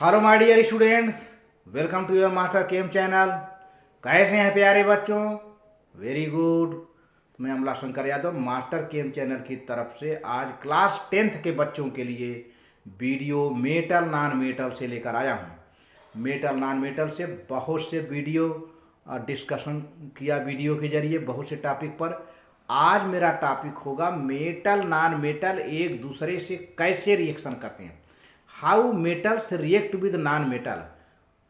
Hello my dear students, welcome to your master chem channel. कैसे हैं प्यारे बच्चों? Very good. मैं Amla Shankar Yadav master chem channel की तरफ से आज क्लास 10th के बच्चों के लिए वीडियो मेटल नॉन मेटल से लेकर आया हूं। मेटल नॉन मेटल से बहुत से वीडियो डिस्कशन किया वीडियो के जरिए बहुत से टॉपिक पर। आज मेरा टॉपिक होगा मेटल नॉन मेटल एक दूसरे से कैसे रिएक्शन करते हैं। How metals react with non-metal,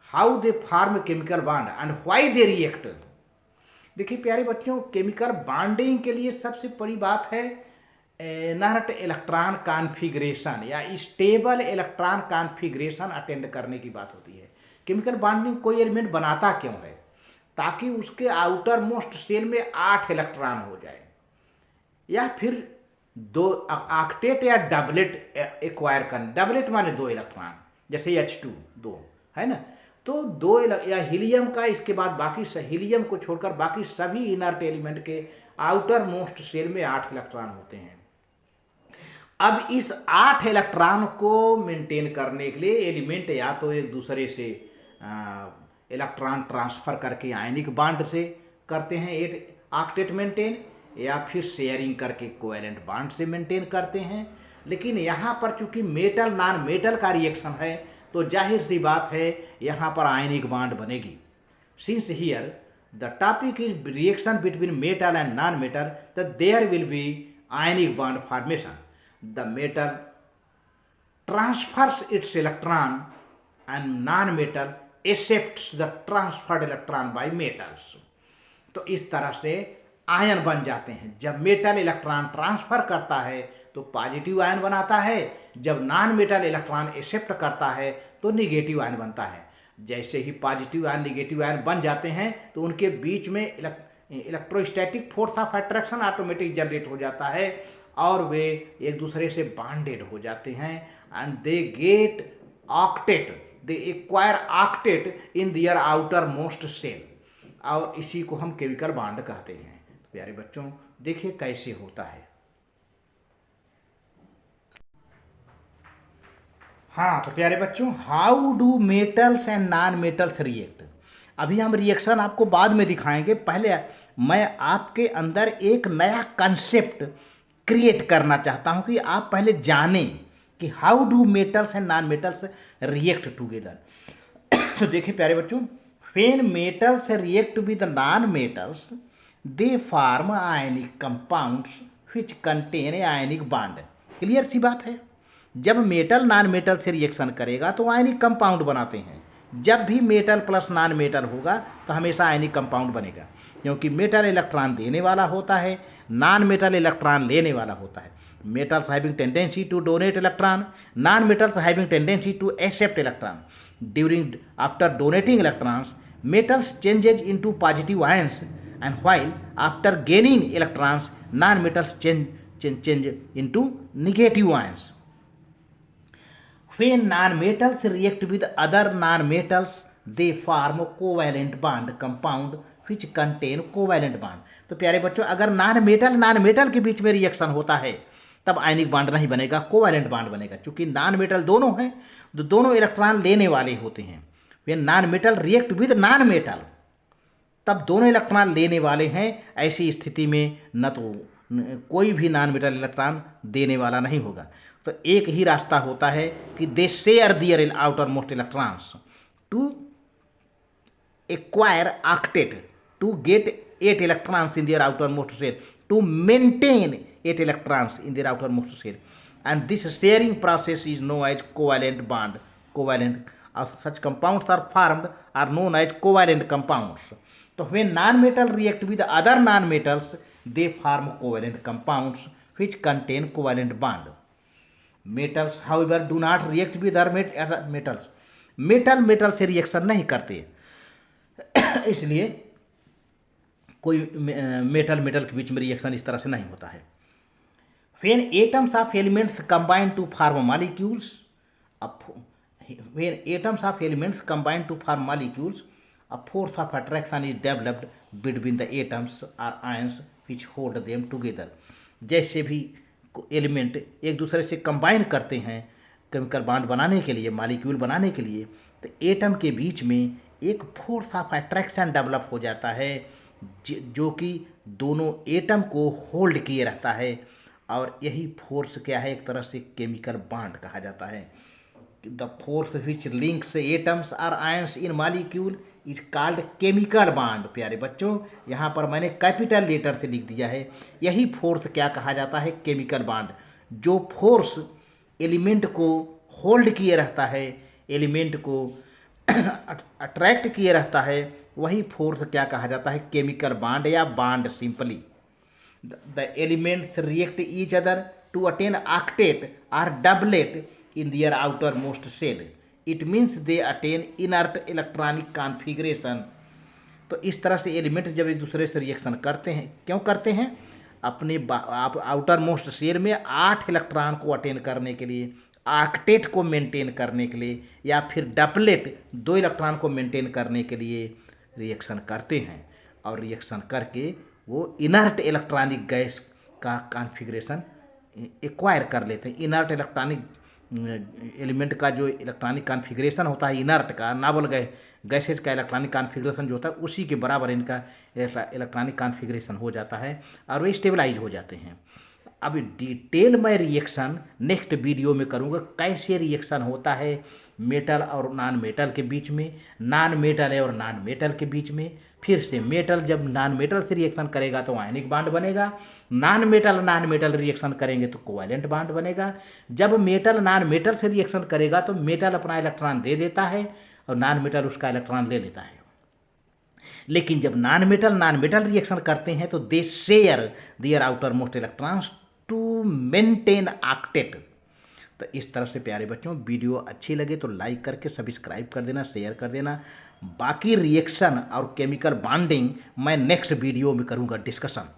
how they form chemical bond and why they react। देखिए प्यारे बच्चों, केमिकल बॉन्डिंग के लिए सबसे बड़ी बात है इनर्ट इलेक्ट्रॉन कॉन्फ़िगरेशन या स्टेबल इलेक्ट्रॉन कॉन्फ़िगरेशन अटेंड करने की बात होती है। केमिकल बॉन्डिंग कोई एलिमेंट बनाता क्यों है? ताकि उसके आउटर मोस्ट सेल में 8 इलेक्ट्रॉन हो जाए या फिर दो ऑक्टेट या डबलेट एक्वायर करना। डबलेट माने 2 इलेक्ट्रॉन, जैसे H2 2 है ना, तो 2 या हीलियम का, इसके बाद बाकी हीलियम को छोड़कर बाकी सभी इनर्ट एलिमेंट के आउटर मोस्ट सेल में 8 इलेक्ट्रॉन होते हैं। अब इस 8 इलेक्ट्रॉन को मेंटेन करने के लिए एलिमेंट या तो एक दूसरे से इलेक्ट्रॉन ट्रांसफर करके आयनिक बॉन्ड से करते हैं 8 ऑक्टेट मेंटेन, या फिर शेयरिंग करके कोवेलेंट बॉन्ड से मेंटेन करते हैं। लेकिन यहाँ पर चूंकि मेटल नॉन मेटल का रिएक्शन है तो जाहिर सी बात है यहाँ पर आयनिक बॉन्ड बनेगी। Since here the topic is reaction between metal and non metal, the there will be ionic bond formation. The metal transfers its electron and non metal accepts the transferred electron by metals. तो इस तरह से ion बन जाते हैं। जब metal electron transfer करता है तो पॉजिटिव आयन बनाता है, जब नॉन मेटल इलेक्ट्रॉन एक्सेप्ट करता है तो निगेटिव आयन बनता है। जैसे ही पॉजिटिव आयन निगेटिव आयन बन जाते हैं तो उनके बीच में electrostatic force of attraction automatic generate हो जाता है और वे एक दूसरे से बॉन्डेड हो जाते हैं and they get octet, they acquire octet in their outer most shell, और इसी को हम केमिकल बॉन्ड कहते हैं। प्यारे बच्चों देखिए कैसे होता है। हाँ तो प्यारे बच्चों, how do metals and non metals react. अभी हम रिएक्शन आपको बाद में दिखाएंगे, पहले मैं आपके अंदर एक नया कंसेप्ट क्रिएट करना चाहता हूं कि आप पहले जानें कि how do metals and non metals react together. तो देखिए प्यारे बच्चों, when metals react with non metals they form ionic compounds which contain ionic bond. Clear सी बात है। जब मेटल नॉन मेटल से रिएक्शन करेगा तो आयनिक कंपाउंड बनाते हैं। जब भी मेटल प्लस नॉन मेटल होगा तो हमेशा आयनिक कंपाउंड बनेगा, क्योंकि मेटल इलेक्ट्रॉन देने वाला होता है, नॉन मेटल इलेक्ट्रॉन लेने वाला होता है। Metals having tendency to donate electron, non metals having tendency to accept electron. During after donating electrons metals changes into positive ions, and while after gaining electrons non-metals change into negative ions. When non-metals react with other non-metals they form covalent bond compound which contain covalent bond। तो प्यारे बच्चों, अगर non metal के बीच में reaction होता है तब ionic bond नहीं बनेगा, कोवैलेंट बॉन्ड बनेगा। क्योंकि नॉन मेटल दोनों हैं तो दोनों इलेक्ट्रॉन लेने वाले होते हैं। when non metal react with non metal तब दोनों इलेक्ट्रॉन लेने वाले हैं। ऐसी स्थिति में न तो कोई भी नॉन मेटल इलेक्ट्रॉन देने वाला नहीं होगा। तो एक ही रास्ता होता है कि they share their outer most electrons to acquire octet to get 8 electrons in their outer most shell to maintain 8 electrons in their outer most shell, and this sharing process is known as covalent bond. Covalent such compounds are formed are known as covalent compounds। So when non-metal react with other non-metals they form covalent compounds which contain covalent bond। Metals however do not react with other metals। Metal से reaction नहीं करते, इसलिए कोई metal के बीच में reaction इस तरह से नहीं होता है। When atoms of elements combine to form molecules, when atoms of elements combine to form molecules, a force of attraction is developed between the atoms or ions which hold them together। जैसे भी element एक दूसरे से combine करते हैं chemical bond बनाने के लिए, मॉलिक्यूल बनाने के लिए, तो एटम के बीच में एक फोर्स ऑफ अट्रैक्शन डेवलप हो जाता है जो कि दोनों एटम को होल्ड किए रहता है। और यही फोर्स क्या है, एक तरह से केमिकल बॉन्ड कहा जाता है। The force which links atoms और ions in molecule is called chemical bond. प्यारे बच्चों, यहाँ पर मैंने कैपिटल लेटर से लिख दिया है। यही फोर्स क्या कहा जाता है, केमिकल बॉन्ड। जो फोर्स एलिमेंट को होल्ड किए रहता है, एलिमेंट को अट्रैक्ट किए रहता है, वही फोर्स क्या कहा जाता है, केमिकल बॉन्ड या bond simply. The elements react each other to attain octet और doublet in their outermost shell. It means they attain inert electronic configuration. तो इस तरह से एलिमेंट जब एक दूसरे से रिएक्शन करते हैं, क्यों करते हैं, अपने आउटर मोस्ट शेल में 8 इलेक्ट्रॉन को अटेन करने के लिए, ऑक्टेट को मेंटेन करने के लिए, या फिर डबलेट 2 इलेक्ट्रॉन को मेंटेन करने के लिए रिएक्शन करते हैं। और रिएक्शन करके वो इनर्ट इलेक्ट्रॉनिक गैस का कॉन्फ़िगरेशन एक्वायर कर लेते हैं। इनर्ट इलेक्ट्रॉनिक एलिमेंट का जो इलेक्ट्रॉनिक कॉन्फ़िगरेशन होता है, इनर्ट का, नॉबल गैसेज का इलेक्ट्रॉनिक कॉन्फ़िगरेशन जो होता है, उसी के बराबर इनका इलेक्ट्रॉनिक कॉन्फ़िगरेशन हो जाता है और वे स्टेबलाइज हो जाते हैं। अब डिटेल में रिएक्शन नेक्स्ट वीडियो में करूँगा, कैसे रिएक्शन होता है मेटल और नॉन मेटल के बीच में, नॉन मेटल और नॉन मेटल के बीच में। फिर से मेटल जब नॉन मेटल से रिएक्शन करेगा तो आयनिक बॉन्ड बनेगा, नॉन मेटल रिएक्शन करेंगे तो कोवैलेंट बॉन्ड बनेगा। जब मेटल नॉन मेटल से रिएक्शन करेगा तो मेटल अपना इलेक्ट्रॉन दे देता है और नॉन मेटल उसका इलेक्ट्रॉन ले लेता है। लेकिन जब नॉन मेटल रिएक्शन करते हैं तो they share their outer most electrons to maintain octet. तो इस तरह से प्यारे बच्चों, वीडियो अच्छी लगे तो लाइक करके सब्सक्राइब कर देना, शेयर कर देना। बाकी रिएक्शन और केमिकल बॉन्डिंग मैं नेक्स्ट वीडियो में करूँगा डिस्कशन।